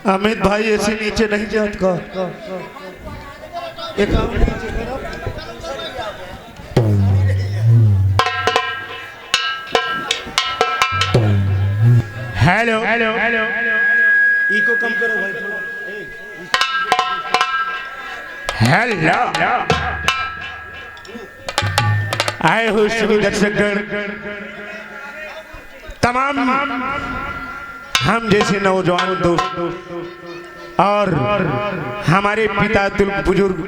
अमित भाई ऐसे नीचे नहीं जात का हेलो हेलो हेलो इको कम करो भाई थोड़ा। हेलो आए हुए सभी दर्शकगण तमाम हम जैसे नौजवान दोस्त और हमारे पिता बुजुर्ग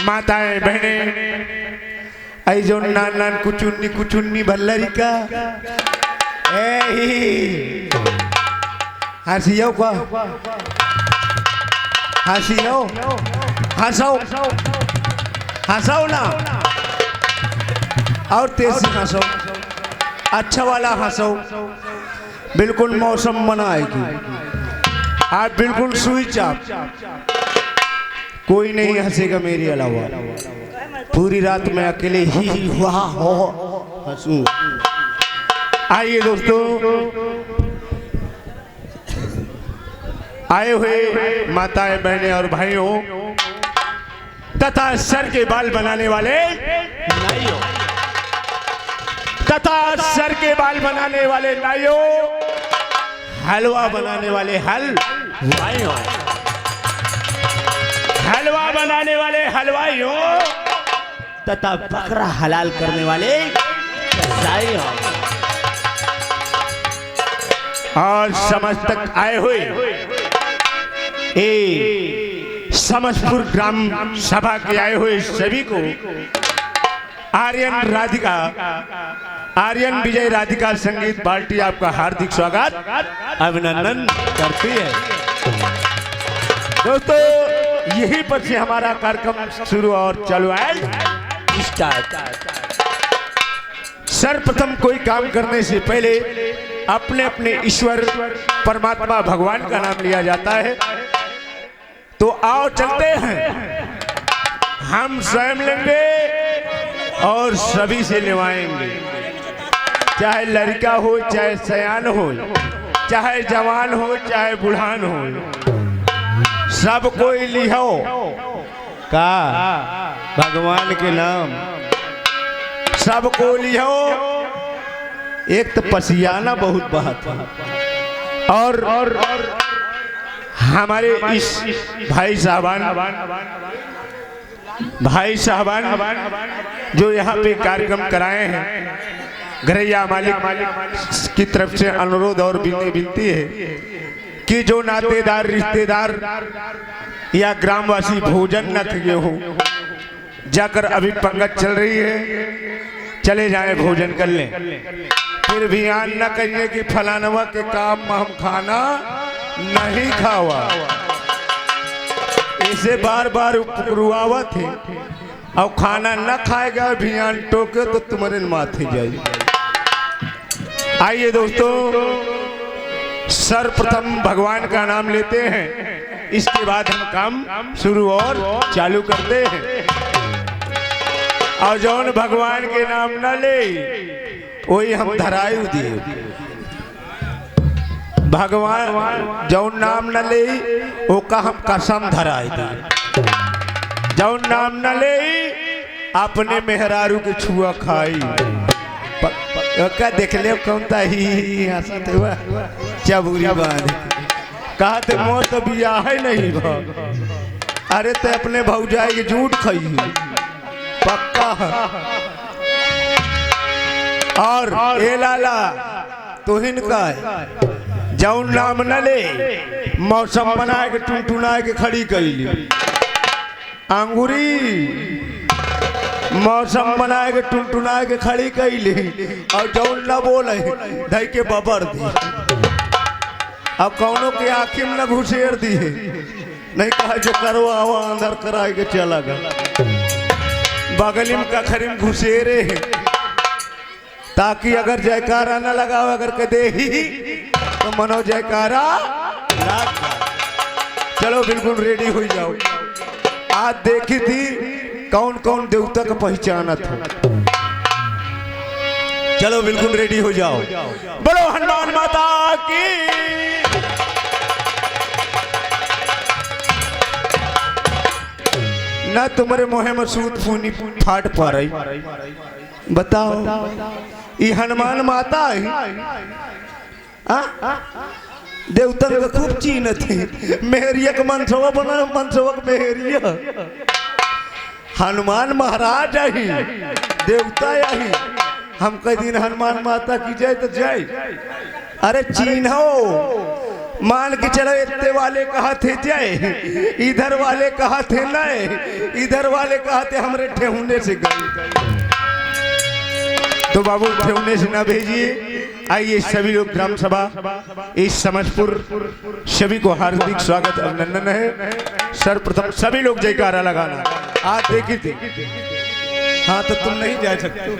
माताएं बहनें आई जो नान नान कुचुन्नी भल्लरी का हंसियो का हंसियो हंसो हंसो ना और तेज से हंसो अच्छा वाला हंसो बिल्कुल मौसम बनाएगी आप बिल्कुल स्विच आप कोई नहीं हंसेगा मेरे अलावा पूरी रात में अकेले ही हुआ हो हंसू। आइए दोस्तों आए हुए माताएं बहनें और भाइयों तथा सर के बाल बनाने वाले नाइयों तथा सर के बाल बनाने वाले नाइयों हलवा बनाने वाले हलवाइयों हलवा बनाने वाले हलवाइयों तथा बकरा हलाल करने वाले कसाईयों और समझ तक आए हुए समझपुर ग्राम सभा के आए हुए सभी को आर्यन विजय राधिका संगीत पार्टी आपका हार्दिक स्वागत अभिनंदन करती है। दोस्तों यहीं पर से हमारा कार्यक्रम शुरू और चालू है स्टार्ट। सर्वप्रथम कोई काम करने से पहले अपने अपने ईश्वर परमात्मा भगवान का नाम लिया जाता है। तो आओ चलते हैं हम स्वयं लेंगे और सभी से निभाएंगे चाहे लड़का हो चाहे सयान हो चाहे जवान हो चाहे बुढ़ान हो सब कोई लिहो का भगवान के नाम सबको लिहो। एक तो पसियाना बहुत बहत और हमारे इस भाई साहबान जो यहाँ पे कार्यक्रम कराए हैं घरैया मालिक की तरफ से अनुरोध और विनती है कि जो नातेदार रिश्तेदार या ग्रामवासी भोजन न किए हो जाकर अभी पंगत चल रही है चले जाएं भोजन कर लें फिर भी आन न कहिए कि फलानवा के काम में हम खाना नहीं खावा इसे बार बार रुआवा थे और खाना न खाएगा भियान टोके तो तुम्हारे माथे जाए। आइए दोस्तों सर्वप्रथम भगवान का नाम लेते हैं इसके बाद हम काम शुरू और चालू करते हैं और जौन भगवान के नाम न ले वही हम धरायु दिए भगवान जौन नाम न ले ओका हम कसम धराई दिए जौन नाम न ले अपने मेहरारू के छुआ खाई का देख ले कौन ता ही हंसत हुआ चबूरी बांध कहा ते मोर तो बियाह ही नहीं भा अरे ते अपने भौजाई के झूठ खाई पक्का और ए लाला तुहिन का जौन नाम न ले मौसम बनाए के टुनटुनाए के खड़ी कैली अंगूरी मौसम बनाए के टुनटुनाए के खड़ी कैली और जौन न बोले धई के बबर दी अब कौनों के आँखी में न घुसेर दी नहीं कहा जो करो आओ अंदर कराए के चला गया बगलिम का खरीम घुसेरे ताकि अगर जयकारा न लगाओ अगर के दे ही तो मनो जयकारा चलो बिल्कुल रेडी हो जाओ। आज देखी थी कौन कौन देवता का पहचाना था चलो बिल्कुल रेडी हो जाओ। बोलो हनुमान माता की ना तुम्हारे मोहे मसूद फूनी फाट पा रही। बताओ ये हनुमान माता है देवता का खूब चीन थे मेहरिया का मनसवा बना मनसवा का मेहरिया हनुमान महाराज आई देवता आई हम कई दिन हनुमान माता की जय तो जय। अरे चीन हो मान के चलो इतने वाले कहा थे जय इधर वाले कहा थे नए इधर वाले कहा थे हमरे ठेहुने से गए तो बाबू ठेहुने से ना भेजिए। आइए सभी लोग ग्राम सभा इस समझपुर सभी को हार्दिक स्वागत अभिनंदन है। सर्वप्रथम सभी लोग जयकारा लगाना। आज देखी थी हाँ तो तुम नहीं जा सकते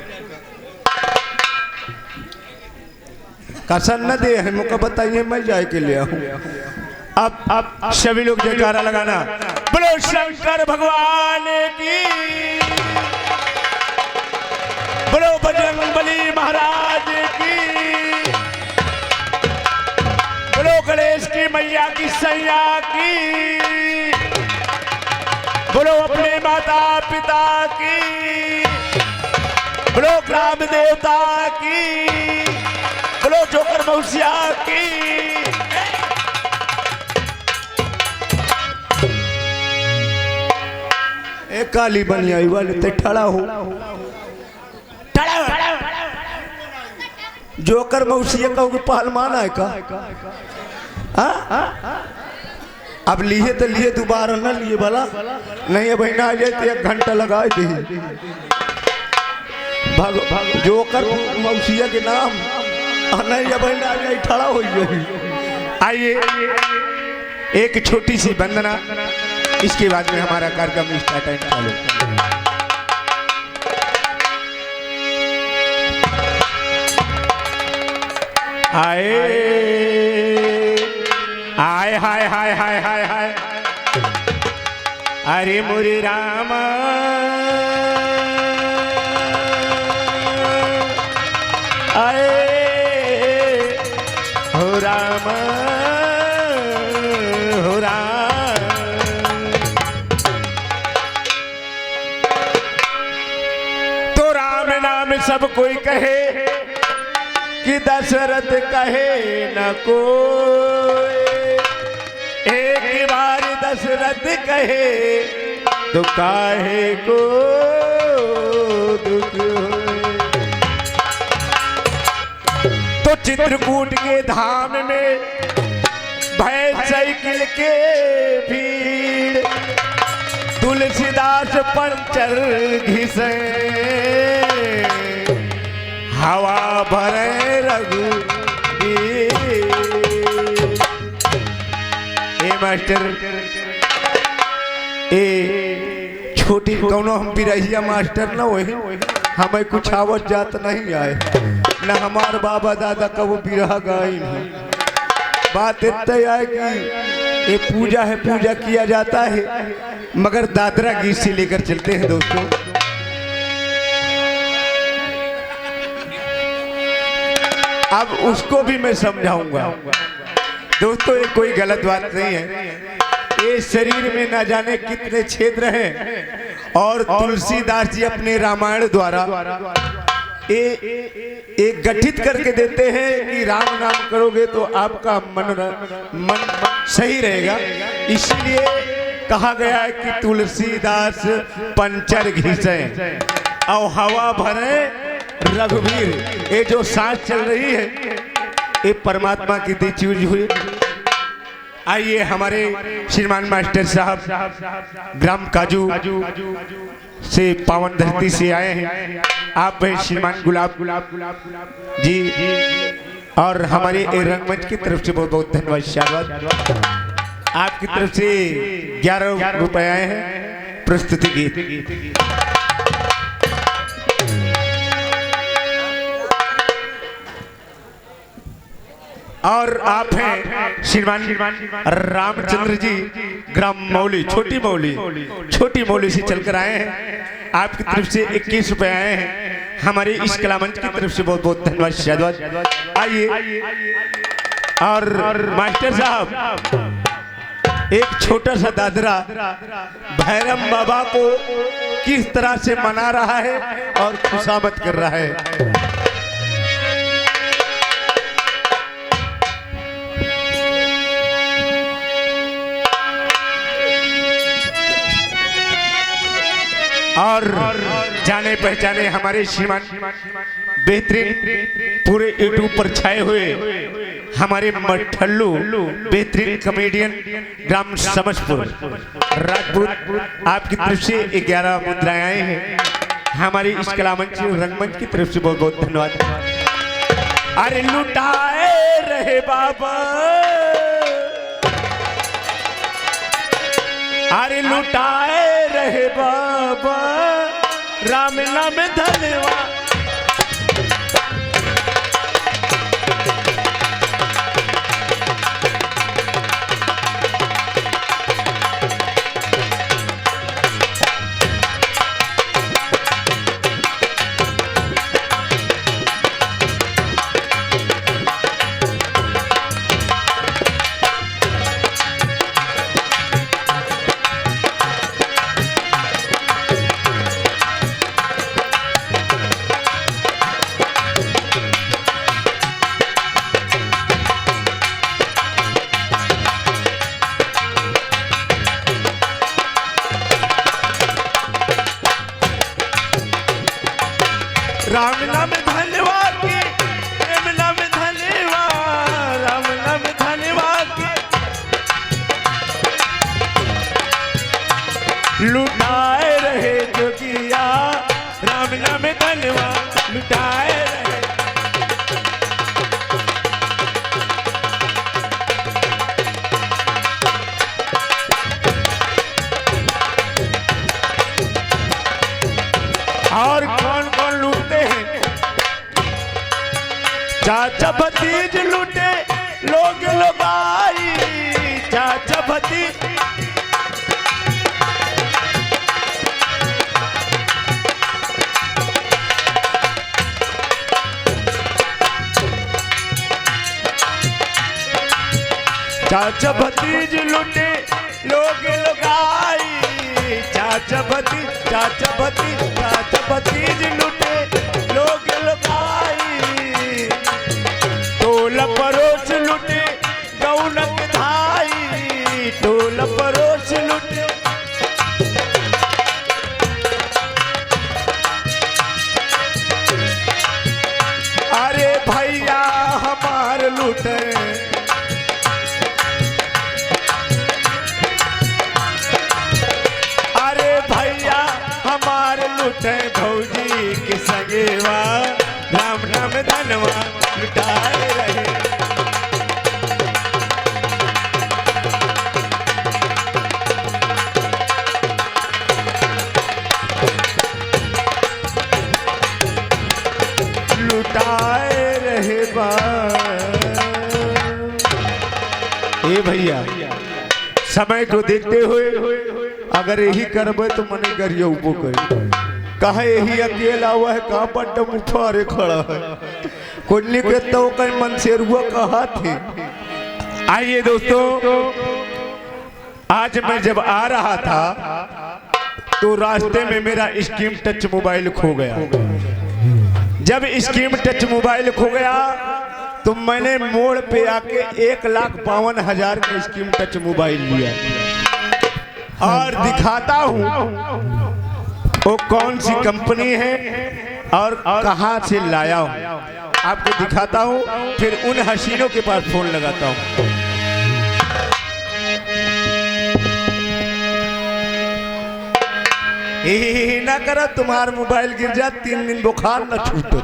कसन न दे है मुझको बताइए मैं जाए के लिए आऊँ। अब सभी लोग जयकारा लगाना। बोलो शंकर भगवान की बोलो बजरंगबली महाराज की बोलो गणेश की मैया की सैया की बोलो अपने माता पिता की बोलो ग्राम देवता की बोलो जोकर मौसिया की। एक काली बनी आई वाले ते ठड़ा हो जोकर मौसिया कहोगे पहलवान है का अब लिए तो लिए दोबारा ना लिए भला नहीं बहना आ जाए तो 1 घंटा लगा दी जोकर मौसिया के नाम नहीं बहना आ जाए ठड़ा हो गई। आइए एक छोटी सी वंदना इसके बाद में हमारा कार्यक्रम स्टार्ट चालू। आए आए हाय हाय हाय हाय हाय अरे मुरे राम आए हो राम हो राम। तो राम नाम सब कोई कहे कि दशरथ कहे न कोई एक बार दशरथ कहे तो काहे को दुख होए। तो चित्रकूट के धाम में भय साइकिल के भीड़ तुलसीदास पंचर घिसे हवा भरे रघुबीर। मास्टर ए छोटी कौनो हम बिरहिया मास्टर न होए हमें कुछ आवत जात नहीं आए न हमार बाबा दादा कब बिरहा गाई बात इतना है कि ये पूजा है पूजा किया जाता है मगर दादरा गीत से लेकर चलते हैं दोस्तों। अब उसको भी मैं समझाऊंगा दोस्तों ये कोई गलत बात नहीं है। ये शरीर में ना जाने कितने क्षेत्र हैं और तुलसीदास जी अपने रामायण द्वारा एक गठित करके देते हैं कि राम नाम करोगे तो आपका मन सही रहेगा। इसलिए कहा गया है कि तुलसीदास पंचर घिसे और हवा भरे रघुवीर। ये जो सांस चल रही है ये परमात्मा की दी चीज हुई। आइए हमारे श्रीमान मास्टर साहब ग्राम काजू से पावन धरती से आए हैं। आप श्रीमान गुलाब जी और हमारे रंगमंच की तरफ से बहुत बहुत धन्यवाद। आपकी तरफ से 11 रुपए आए हैं प्रस्तुति गीत। और आप हैं श्रीमान रामचंद्र जी ग्राम मौली छोटी मौली से चलकर आए हैं। आपकी तरफ से 21 रुपए आए हैं। हमारे इस कला मंच की तरफ से बहुत बहुत धन्यवाद। आइए और मास्टर साहब एक छोटा सा दादरा भैरम बाबा को किस तरह से मना रहा है और खुशामद कर रहा है। और जाने पहचाने हमारे श्रीमान बेहतरीन पूरे यूट्यूब पर छाए हुए हमारे मठल्लू बेहतरीन कॉमेडियन ग्राम समझपुर राजपूत आपकी तरफ से 11 मुद्राएं आए हैं। हमारी इस कलामंच रंगमंच की तरफ से बहुत बहुत धन्यवाद। अरे लुटाए रहे बाबा, अरे लुटाए रहे बाबा, राम नाम धन्यवाद। राम नाम धन्यवाद के, प्रेम नाम धन्यवाद, राम नाम धन्यवाद के, लुटाए रहे जोगिया, राम नाम धन्यवाद लुटाए रहे। और कौन कौन लूटते हैं? चाचा भतीज लूटे लोग लगाई, चाचा भतीज चाचा भतीज लूटे लोग लगाई, चाचा भतीज चाचा भतीज चाचा भतीज लूटे लोग लगाई, टोला परोस लूटे गौनक धाई, टोला परोस लूटे। अरे भैया हमार लूटे, लूटे भौजी के संगेवा, राम नाम धनवा लुटाए रहे। लुटाए रहे बा। ए भैया समय को देखते हुए अगर यही करबे तो मने गरियो उपो कर कहा यही अकेला हुआ है, कहाँ बड्ड मुफारे खड़ा है, कुल्ली के तो कई मन से रुआ कहा थे। आइए दोस्तों, आज मैं जब आ रहा था तो रास्ते में मेरा स्क्रीन टच मोबाइल खो गया। जब स्क्रीन टच मोबाइल खो गया तो मैंने मोड़ पे आके 1,52,000 का स्क्रीन टच मोबाइल लिया और दिखाता हूँ वो कौन सी कंपनी है और कहां से लाया हूं, आपको दिखाता हूं, फिर उन हसीनों के पास फोन लगाता हूं। ही ना करो तुम्हारा मोबाइल गिर जा, 3 दिन बुखार न छूटो।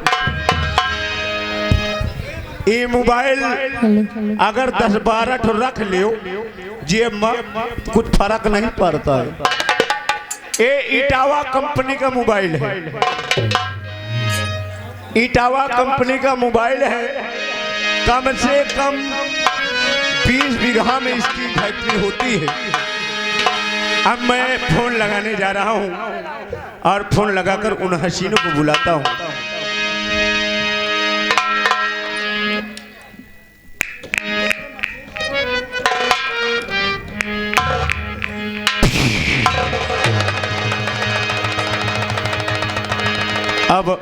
ये मोबाइल अगर 10-12 ठो रख लियो जेब में कुछ फर्क नहीं पड़ता है। ये इटावा कंपनी का मोबाइल है, इटावा कंपनी का मोबाइल है। कम से कम 20 बीघा में इसकी फैक्ट्री होती है। अब मैं फोन लगाने जा रहा हूं और फोन लगाकर उन हसीनों को बुलाता हूं।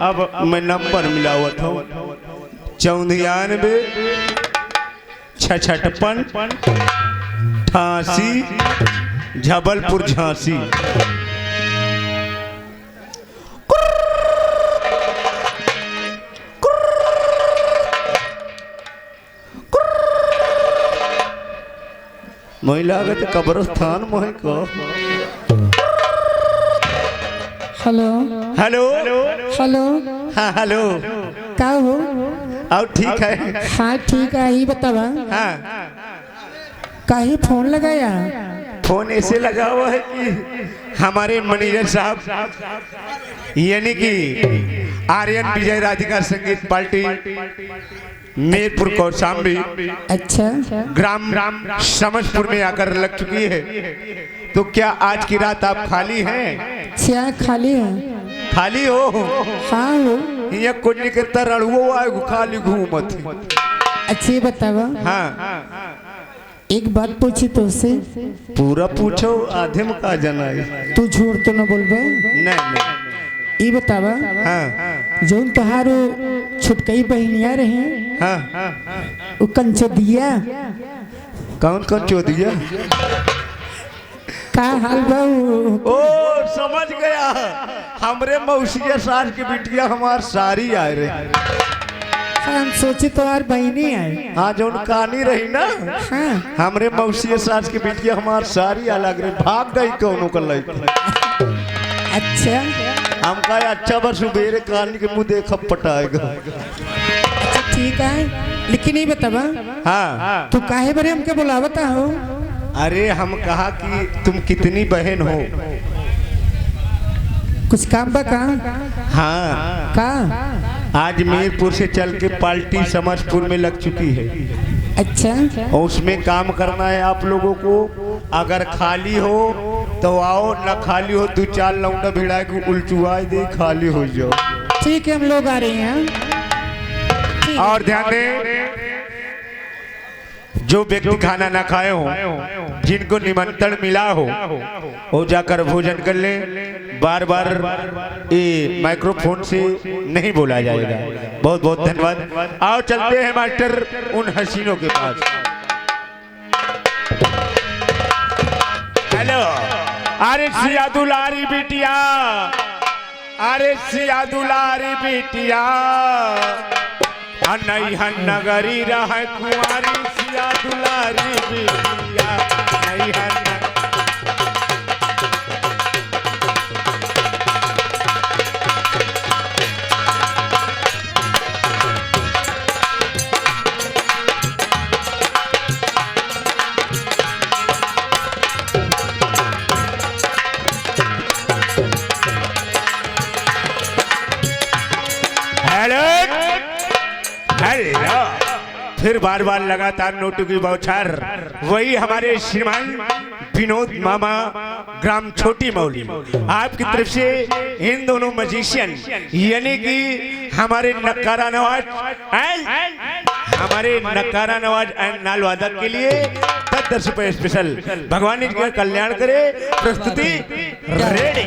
अब मैं नंबर मिलावत हूँ 94 56 88 जबलपुर झांसी। महिला लागत कब्रस्तान मोह को। हेलो हेलो हेलो हाँ हेलो का हो? और ठीक है। हाँ ठीक है, ही बतावा हाँ काहे फोन लगाया? फोन ऐसे लगा हुआ है कि हमारे मैनेजर साहब यानी कि आर्यन विजय राधिका संगीत पार्टी मीरपुर कौशाम्बी अच्छा ग्राम समझपुर में आकर लग चुकी है। तो क्या आज की रात आप खाली हैं? क्या खाली है? खाली हो? हाँ हो। ये कुछ नहीं करता रड़ुओ आए खाली घूमत। अच्छी बतावा। हाँ एक बात पूछी तो से पूरा पूछो आधे में का जाना है। तू झूठ तो न बोलबे? नहीं ई बतावा हाँ जोन तहारो छुटकई बहनिया रहे हाँ वो कंचो दिया कौन कौन चोदिया? का हाल बा? ओ समझ गया, हमरे मौसिया सास की बिटिया हमार सारी आए रहे। हम सोचे तो यार बहनी आए। हाँ जो कहानी रही ना हाँ हमरे मौसिया सास की बिटिया हमार सारी अलग रही। भाग गई कौनों का लड़की। अच्छा हम कहा अच्छा बस सुबेरे कहानी के मुँह देखा पटाएगा। अच्छा ठीक है, लेकिन ये बतावा हाँ तू काहे बरे हमके बुलावता हो? अरे हम कहा कि तुम कितनी बहन हो। कुछ काम बा का? हाँ का? आज मीरपुर से चल के पार्टी समझपुर में लग चुकी है। अच्छा और उसमें काम करना है आप लोगों को। अगर खाली हो तो आओ, न खाली हो 2-4 लौंडा भिड़ा के उलचुआई दे, खाली हो जाओ। ठीक है हम लोग आ रहे हैं। और ध्यान दें जो व्यक्ति खाना ना खाए हो, जिनको निमंत्रण मिला हो वो जाकर भोजन कर ले। बार बार ये माइक्रोफोन से नहीं बोला जाएगा। बहुत बहुत धन्यवाद। आओ चलते हैं मास्टर उन हसीनों के पास। हेलो अरे सिया दुलारी बिटिया, अरे सिया दुलारी बिटिया नैहन नगरी रह कुंवारी सिया दुलारी बिटिया नैहन। फिर बार बार लगातार नोटों की बौछार। वही हमारे श्रीमान विनोद मामा ग्राम छोटी मौली आपकी तरफ से इन दोनों मजिशियन यानी कि हमारे नकारा नवाज एंड नाल वादक के लिए 10 रुपए स्पेशल। भगवान जी का कल्याण करे। प्रस्तुति रेडी।